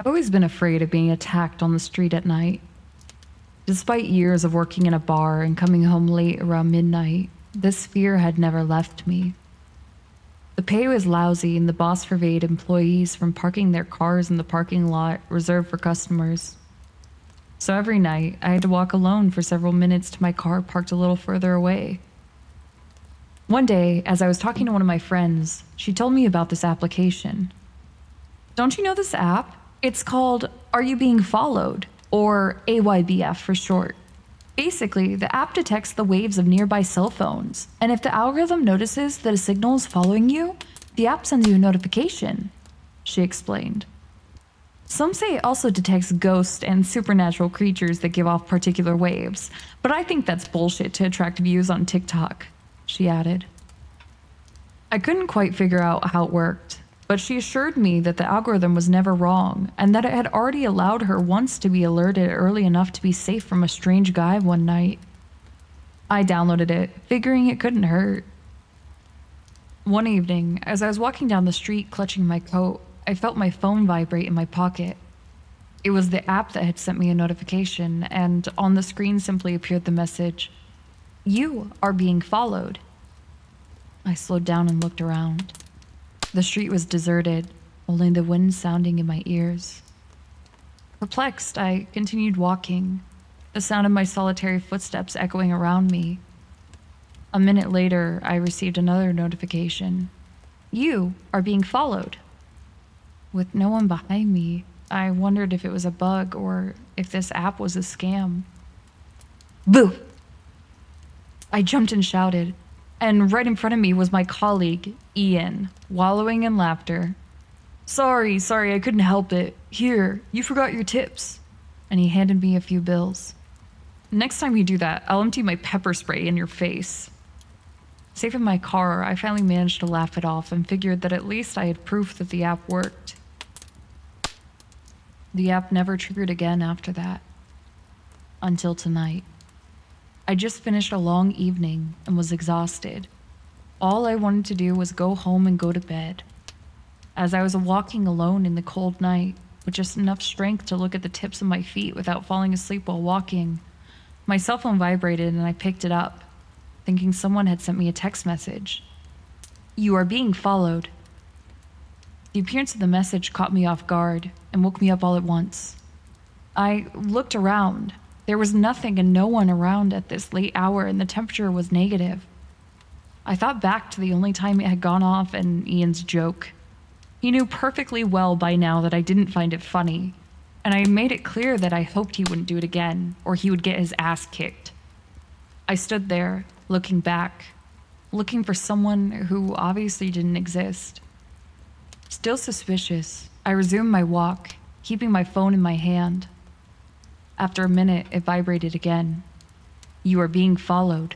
always been afraid of being attacked on the street at night. Despite years of working in a bar and coming home late around midnight, this fear had never left me. The pay was lousy and the boss forbade employees from parking their cars in the parking lot reserved for customers. So every night, I had to walk alone for several minutes to my car parked a little further away. One day, as I was talking to one of my friends, she told me about this application. Don't you know this app? It's called Are You Being Followed? Or AYBF for short. Basically, the app detects the waves of nearby cell phones, and if the algorithm notices that a signal is following you, the app sends you a notification, she explained. Some say it also detects ghosts and supernatural creatures that give off particular waves, but I think that's bullshit to attract views on TikTok, she added. I couldn't quite figure out how it worked, but she assured me that the algorithm was never wrong and that it had already allowed her once to be alerted early enough to be safe from a strange guy one night. I downloaded it, figuring it couldn't hurt. One evening, as I was walking down the street clutching my coat, I felt my phone vibrate in my pocket. It was the app that had sent me a notification, and on the screen simply appeared the message, "You are being followed." I slowed down and looked around. The street was deserted, only the wind sounding in my ears. Perplexed, I continued walking, the sound of my solitary footsteps echoing around me. A minute later, I received another notification. "You are being followed." With no one behind me, I wondered if it was a bug or if this app was a scam. Boo! I jumped and shouted, and right in front of me was my colleague, Ian, wallowing in laughter. Sorry, I couldn't help it. Here, you forgot your tips." And he handed me a few bills. "Next time you do that, I'll empty my pepper spray in your face." Safe in my car, I finally managed to laugh it off and figured that at least I had proof that the app worked. The app never triggered again after that. Until tonight. I just finished a long evening and was exhausted. All I wanted to do was go home and go to bed. As I was walking alone in the cold night, with just enough strength to look at the tips of my feet without falling asleep while walking, my cell phone vibrated and I picked it up, thinking someone had sent me a text message. "You are being followed." The appearance of the message caught me off guard and woke me up all at once. I looked around. There was nothing and no one around at this late hour, and the temperature was negative. I thought back to the only time it had gone off and Ian's joke. He knew perfectly well by now that I didn't find it funny, and I made it clear that I hoped he wouldn't do it again, or he would get his ass kicked. I stood there, looking back, looking for someone who obviously didn't exist. Still suspicious, I resumed my walk, keeping my phone in my hand. After a minute, it vibrated again. "You are being followed."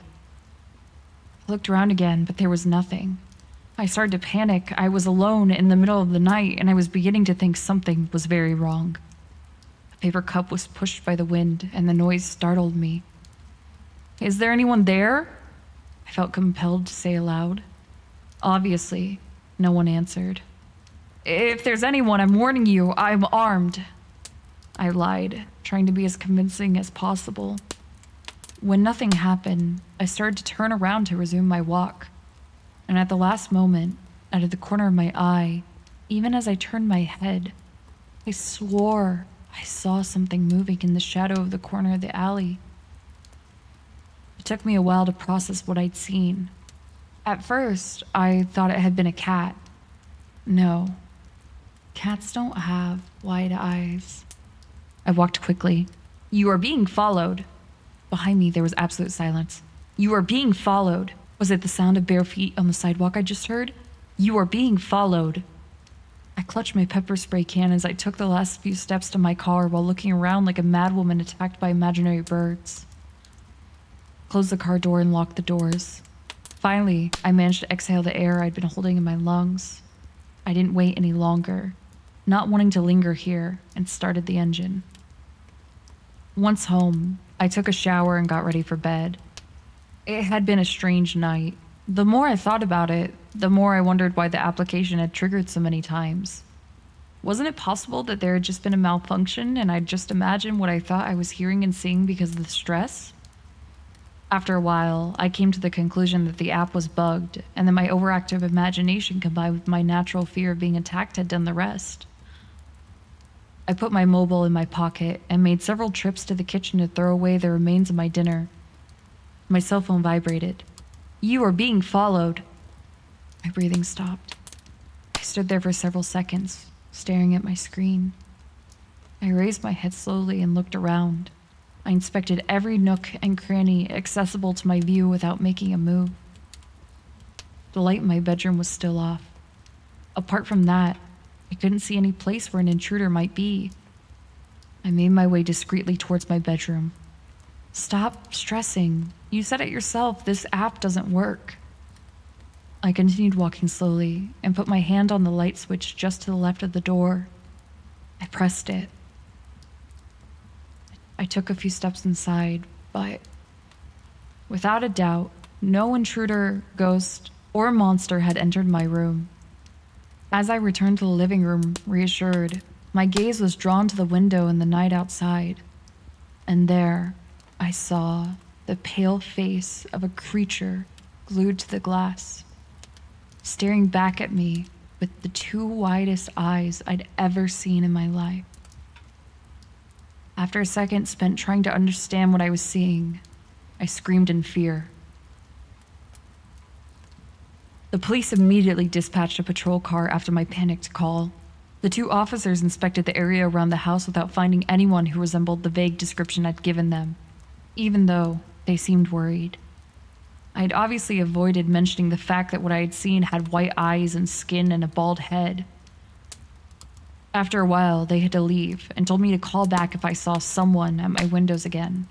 I looked around again, but there was nothing. I started to panic. I was alone in the middle of the night, and I was beginning to think something was very wrong. A paper cup was pushed by the wind, and the noise startled me. "Is there anyone there?" I felt compelled to say aloud. Obviously, no one answered. "If there's anyone, I'm warning you, I'm armed." I lied, trying to be as convincing as possible. When nothing happened, I started to turn around to resume my walk. And at the last moment, out of the corner of my eye, even as I turned my head, I swore I saw something moving in the shadow of the corner of the alley. It took me a while to process what I'd seen. At first, I thought it had been a cat. No, cats don't have wide eyes. I walked quickly. "You are being followed." Behind me, there was absolute silence. "You are being followed." Was it the sound of bare feet on the sidewalk I just heard? "You are being followed." I clutched my pepper spray can as I took the last few steps to my car while looking around like a madwoman attacked by imaginary birds. Closed the car door and locked the doors. Finally, I managed to exhale the air I'd been holding in my lungs. I didn't wait any longer, not wanting to linger here, and started the engine. Once home, I took a shower and got ready for bed. It had been a strange night. The more I thought about it, the more I wondered why the application had triggered so many times. Wasn't it possible that there had just been a malfunction and I'd just imagined what I thought I was hearing and seeing because of the stress? After a while, I came to the conclusion that the app was bugged and that my overactive imagination combined with my natural fear of being attacked had done the rest. I put my mobile in my pocket and made several trips to the kitchen to throw away the remains of my dinner. My cell phone vibrated. "You are being followed." My breathing stopped. I stood there for several seconds, staring at my screen. I raised my head slowly and looked around. I inspected every nook and cranny accessible to my view without making a move. The light in my bedroom was still off. Apart from that, I couldn't see any place where an intruder might be. I made my way discreetly towards my bedroom. "Stop stressing. You said it yourself, this app doesn't work." I continued walking slowly and put my hand on the light switch just to the left of the door. I pressed it. I took a few steps inside, but without a doubt, no intruder, ghost, or monster had entered my room. As I returned to the living room, reassured, my gaze was drawn to the window in the night outside, and there I saw the pale face of a creature glued to the glass, staring back at me with the two widest eyes I'd ever seen in my life. After a second spent trying to understand what I was seeing, I screamed in fear. The police immediately dispatched a patrol car after my panicked call. The two officers inspected the area around the house without finding anyone who resembled the vague description I'd given them, even though they seemed worried. I had obviously avoided mentioning the fact that what I had seen had white eyes and skin and a bald head. After a while, they had to leave and told me to call back if I saw someone at my windows again.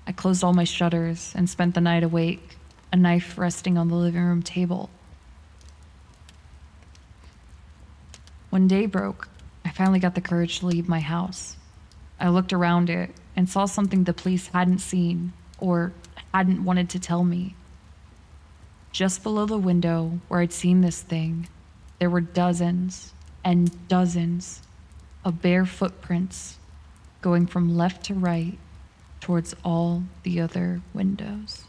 I closed all my shutters and spent the night awake, a knife resting on the living room table. When day broke, I finally got the courage to leave my house. I looked around it and saw something the police hadn't seen or hadn't wanted to tell me. Just below the window where I'd seen this thing, there were dozens and dozens of bare footprints going from left to right towards all the other windows.